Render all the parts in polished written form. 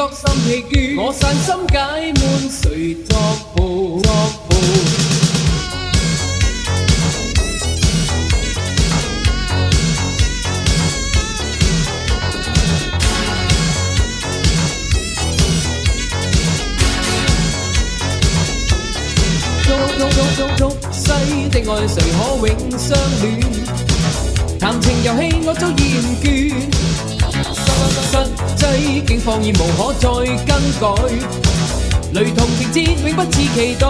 覺心疲倦，我散心解悶，誰作伴？俗世的愛誰可永相戀？談情遊戲我早厭倦，實際境況已無可再更改，雷同情節永不似期待。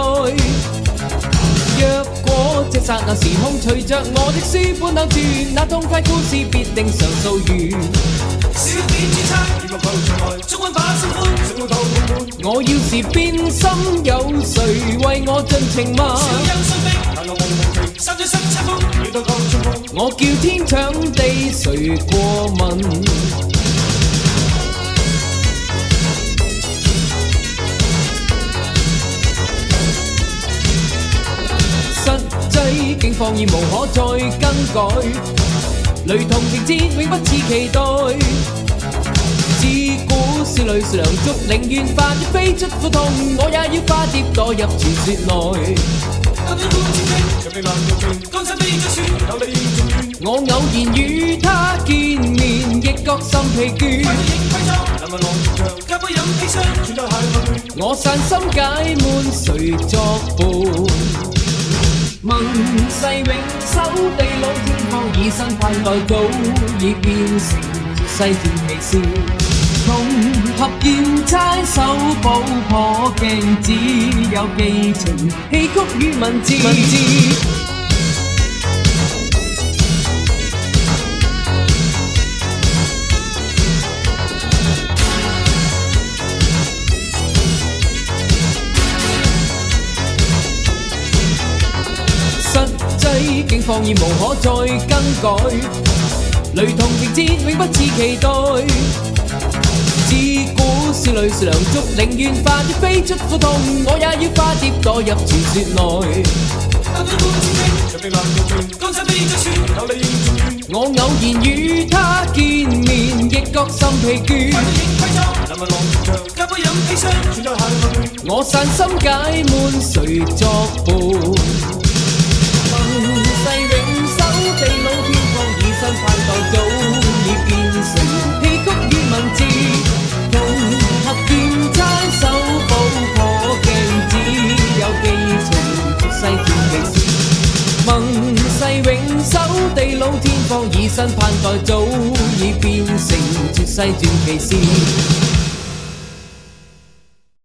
若果這剎那時空隨着我的書本扭轉，那痛快故事必定常數完。小點注冊，熱幕後場內，中溫把心歡，食到透滿。我要是變心，有誰為我盡情嗎？小憂心逼，但我無情，三追失七風，遇到夠衝鋒。我叫天搶地，誰過問？實際境況已無可再更改，雷同情節永不似期待。自古少女是梁祝，寧願化蝶飛出苦痛，我也要化蝶墮入傳說內。今天觀戰績，長臂難獨存，江山悲著傳，有理重怨。我偶然與他見面，亦覺心疲倦。快影揮裝，難問浪絕場，加杯飲砒霜，全在下回。我散心解悶，誰作伴？盟誓永守地老天荒，以身盼待早已變成絕世傳奇事。重合劍差手補破鏡，只有寄情戲曲與文字。實際境況已無可再更改，雷同情節永不似期待。自古少女是梁祝，寧願化蝶飛出苦痛，我也要化蝶墮入傳說內。今天觀戰績，長臂難獨存，江山悲著傳，有理重怨。我偶然與他見面，亦覺心疲倦。快影揮裝，難問浪絕場，加杯飲砒霜，全在下回。我散心解悶，誰作伴？盟誓永守地老天荒，以身盼待早已變成戲曲與文字。重合劍差手補破鏡，只有寄情絕世傳奇事。盟誓永守地老天荒，以身盼待早已變成絕世傳奇事。